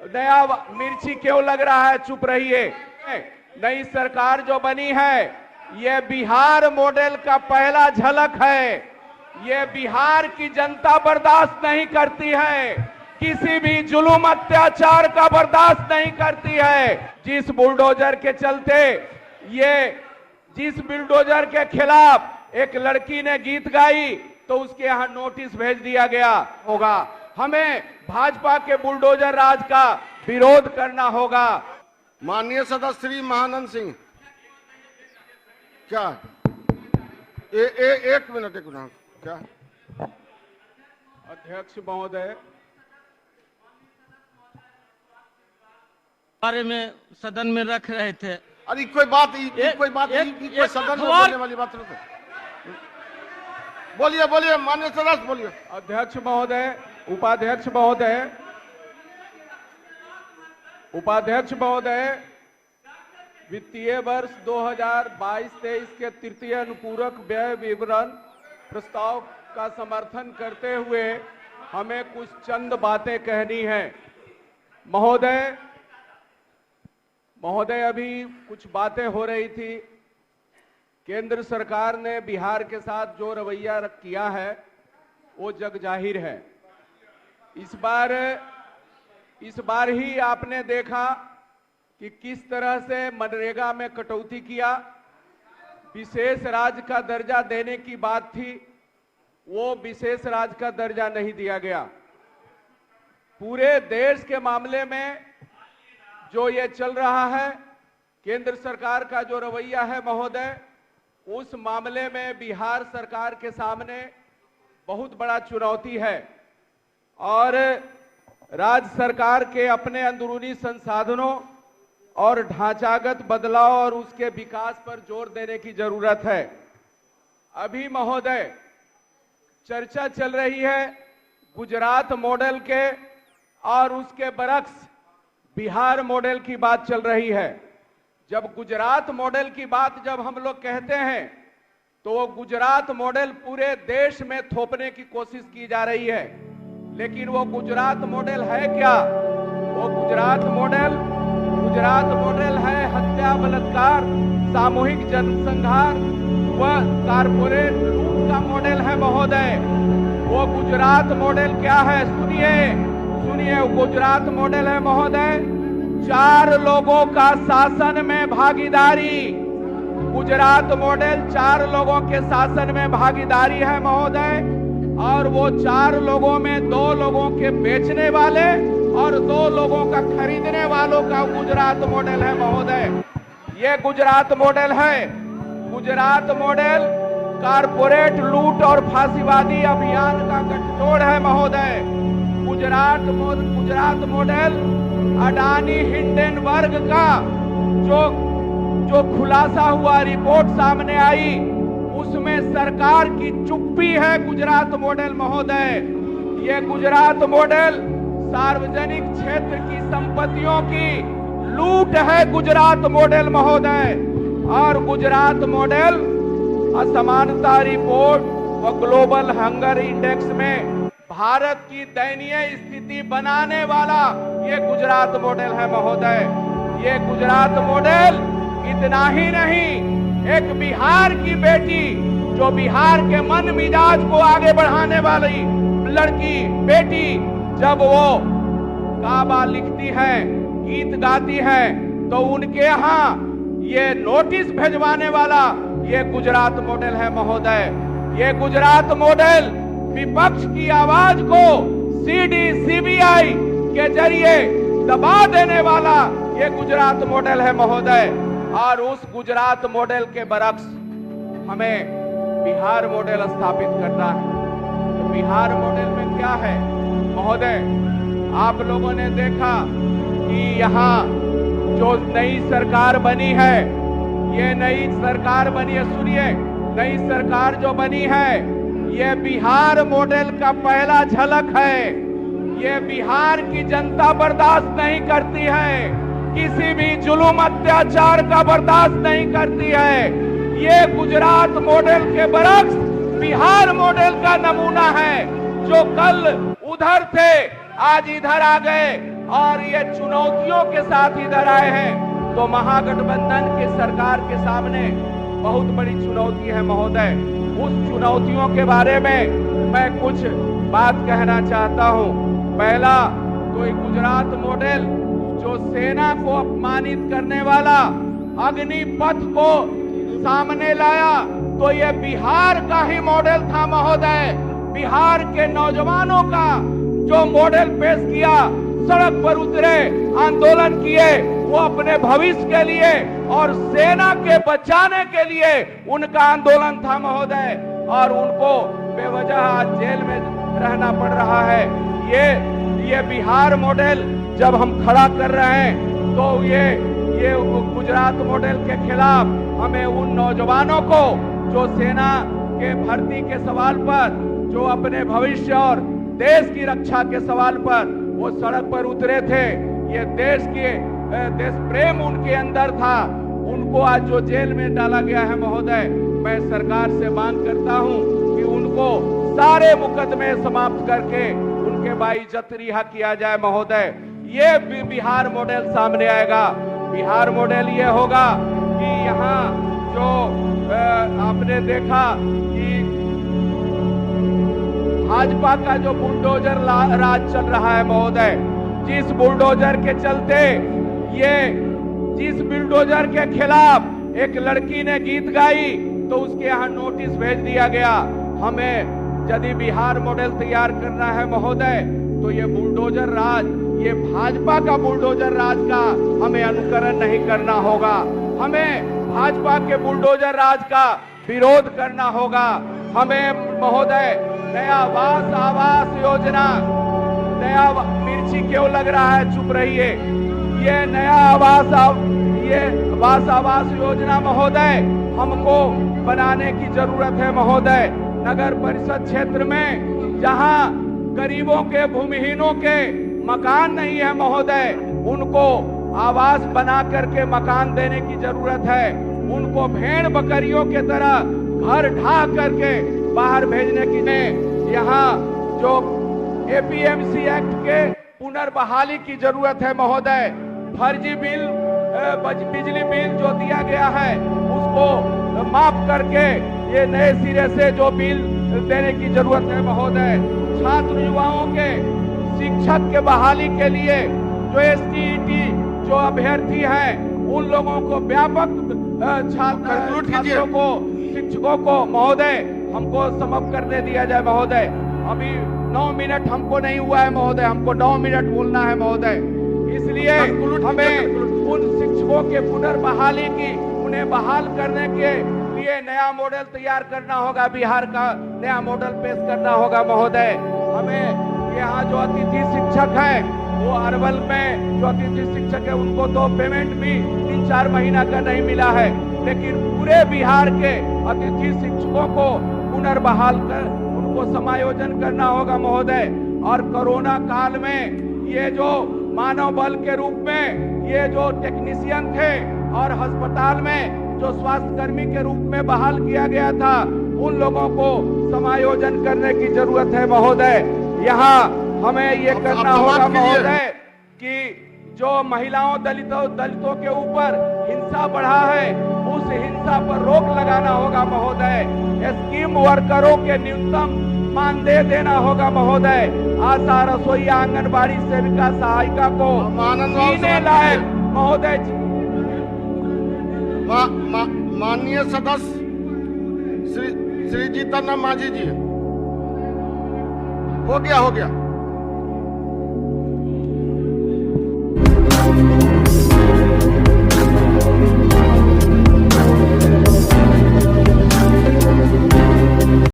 नया मिर्ची क्यों लग रहा है? चुप रहिए। नई सरकार जो बनी है ये बिहार मॉडल का पहला झलक है। ये बिहार की जनता बर्दाश्त नहीं करती है, किसी भी जुल्म अत्याचार का बर्दाश्त नहीं करती है। जिस बुलडोजर के चलते जिस बुलडोजर के खिलाफ एक लड़की ने गीत गाई तो उसके यहां नोटिस भेज दिया गया होगा। हमें भाजपा के बुलडोजर राज का विरोध करना होगा। माननीय सदस्य श्री महानंद सिंह, क्या एक मिनट क्या अध्यक्ष महोदय, बारे में सदन में रख रहे थे। अरे कोई सदन में बोलने वाली बात नहीं। बोलिए माननीय सदस्य बोलिए। अध्यक्ष महोदय, उपाध्यक्ष महोदय, वित्तीय वर्ष 2022-23 के तृतीय अनुपूरक व्यय विवरण प्रस्ताव का समर्थन करते हुए हमें कुछ चंद बातें कहनी है। महोदय, अभी कुछ बातें हो रही थी। केंद्र सरकार ने बिहार के साथ जो रवैया किया है वो जग जाहिर है। इस बार ही आपने देखा कि किस तरह से मनरेगा में कटौती किया। विशेष राज्य का दर्जा देने की बात थी, वो विशेष राज्य का दर्जा नहीं दिया गया। पूरे देश के मामले में जो ये चल रहा है, केंद्र सरकार का जो रवैया है महोदय, उस मामले में बिहार सरकार के सामने बहुत बड़ा चुनौती है और राज्य सरकार के अपने अंदरूनी संसाधनों और ढांचागत बदलाव और उसके विकास पर जोर देने की जरूरत है। अभी महोदय चर्चा चल रही है गुजरात मॉडल के और उसके बरक्स बिहार मॉडल की बात चल रही है। जब गुजरात मॉडल की बात जब हम लोग कहते हैं तो वो गुजरात मॉडल पूरे देश में थोपने की कोशिश की जा रही है, लेकिन वो गुजरात मॉडल है क्या? वो गुजरात मॉडल है हत्या, बलात्कार, सामूहिक जनसंहार व कारपोरेट लूट का मॉडल है महोदय। वो गुजरात मॉडल क्या है? सुनिए, गुजरात मॉडल है महोदय 4 लोगों का शासन में भागीदारी। गुजरात मॉडल 4 लोगों के शासन में भागीदारी है महोदय, और वो 4 लोगों में 2 लोगों के बेचने वाले और 2 लोगों का खरीदने वालों का गुजरात मॉडल है महोदय। ये गुजरात मॉडल है। गुजरात मॉडल कारपोरेट लूट और फांसीवादी अभियान का गठजोड़ है महोदय। गुजरात मॉडल अडानी हिंडनबर्ग का जो खुलासा हुआ, रिपोर्ट सामने आई, उसमें सरकार की चुप्पी है गुजरात मॉडल महोदय। ये गुजरात मॉडल सार्वजनिक क्षेत्र की संपत्तियों की लूट है गुजरात मॉडल महोदय। और गुजरात मॉडल असमानता रिपोर्ट व ग्लोबल हंगर इंडेक्स में भारत की दयनीय स्थिति बनाने वाला ये गुजरात मॉडल है महोदय। ये गुजरात मॉडल इतना ही नहीं, एक बिहार की बेटी जो बिहार के मन मिजाज को आगे बढ़ाने वाली लड़की बेटी, जब वो काबा लिखती है, गीत गाती है, तो उनके यहाँ ये नोटिस भेजवाने वाला ये गुजरात मॉडल है महोदय। ये गुजरात मॉडल विपक्ष की आवाज को सीडी सीबीआई के जरिए दबा देने वाला ये गुजरात मॉडल है महोदय। और उस गुजरात मॉडल के बरक्स हमें बिहार मॉडल स्थापित करना है। तो बिहार मॉडल में क्या है महोदय? आप लोगों ने देखा कि यहाँ जो नई सरकार बनी है, ये नई सरकार बनी है, सुनिए, नई सरकार जो बनी है ये बिहार मॉडल का पहला झलक है। ये बिहार की जनता बर्दाश्त नहीं करती है, किसी भी जुल्म अत्याचार का बर्दाश्त नहीं करती है। ये गुजरात मॉडल के बरक्स बिहार मॉडल का नमूना है। जो कल उधर थे आज इधर आ गए, और ये चुनौतियों के साथ इधर आए हैं, तो महागठबंधन की सरकार के सामने बहुत बड़ी चुनौती है महोदय। उस चुनौतियों के बारे में मैं कुछ बात कहना चाहता हूं। पहला तो गुजरात मॉडल जो सेना को अपमानित करने वाला अग्निपथ को सामने लाया, तो ये बिहार का ही मॉडल था महोदय। बिहार के नौजवानों का जो मॉडल पेश किया, सड़क पर उतरे, आंदोलन किए, वो अपने भविष्य के लिए और सेना के बचाने के लिए उनका आंदोलन था महोदय, और उनको बेवजह आज जेल में रहना पड़ रहा है। ये बिहार मॉडल जब हम खड़ा कर रहे हैं, तो ये गुजरात मॉडल के खिलाफ हमें उन नौजवानों को जो सेना के भर्ती के सवाल पर, जो अपने भविष्य और देश की रक्षा के सवाल पर वो सड़क पर उतरे थे, ये देश प्रेम उनके अंदर था, उनको आज जो जेल में डाला गया है महोदय, मैं सरकार से मांग करता हूं कि उनको सारे मुकदमे समाप्त करके उनके बाइज्जत रिहा किया जाए महोदय। ये बिहार मॉडल सामने आएगा। बिहार मॉडल ये होगा कि यहाँ जो आपने देखा कि भाजपा का जो बुलडोजर राज चल रहा है महोदय, जिस बुलडोजर के चलते जिस बुलडोजर के खिलाफ एक लड़की ने गीत गाई, तो उसके यहाँ नोटिस भेज दिया गया। हमें यदि बिहार मॉडल तैयार करना है महोदय, तो ये बुलडोजर राज, ये भाजपा का बुलडोजर राज का हमें अनुकरण नहीं करना होगा। हमें भाजपा के बुलडोजर राज का विरोध करना होगा। हमें महोदय नया आवास योजना, नया मिर्ची क्यों लग रहा है, चुप रहिए। ये नया आवास योजना महोदय हमको बनाने की जरूरत है महोदय। नगर परिषद क्षेत्र में जहां गरीबों के, भूमिहीनों के मकान नहीं है महोदय, उनको आवास बना करके मकान देने की जरूरत है। उनको भेड़ बकरियों के तरह घर ढा करके बाहर भेजने की नहीं। यहाँ जो एपीएमसी एक्ट के पुनर्बहाली की जरूरत है महोदय। फर्जी बिजली बिल जो दिया गया है, उसको माफ करके ये नए सिरे से जो बिल देने की जरूरत है महोदय। छात्र युवाओं के शिक्षक के बहाली के लिए जो एसटीईटी जो अभ्यर्थी हैं, उन लोगों को व्यापक छात्रों को, शिक्षकों को महोदय हमको समाप्त करने दिया जाए महोदय। अभी 9 मिनट हमको नहीं हुआ है महोदय, हमको 9 मिनट बोलना है महोदय। इसलिए हमें उन शिक्षकों के पुनर्बहाली की, उन्हें बहाल करने के लिए नया मॉडल तैयार करना होगा, बिहार का नया मॉडल पेश करना होगा महोदय। हमें यहाँ जो अतिथि शिक्षक हैं, वो अरवल में जो अतिथि शिक्षक है, उनको तो पेमेंट भी 3-4 महीना का नहीं मिला है, लेकिन पूरे बिहार के अतिथि शिक्षकों को पुनर्बहाल कर उनको समायोजन करना होगा महोदय। और कोरोना काल में ये जो मानव बल के रूप में ये जो टेक्नीशियन थे और अस्पताल में जो स्वास्थ्य कर्मी के रूप में बहाल किया गया था, उन लोगों को समायोजन करने की जरूरत है महोदय। यहाँ हमें ये करना होगा महोदय कि जो महिलाओं, दलितों के ऊपर हिंसा बढ़ा है, उस हिंसा पर रोक लगाना होगा महोदय। स्कीम वर्करों के न्यूनतम मानदेय देना होगा महोदय। आशा, रसोईया, आंगनबाड़ी सेविका, सहायिका को जीने लायक महोदय। माननीय सदस्य श्री जीतन मांझी जी, हो गया।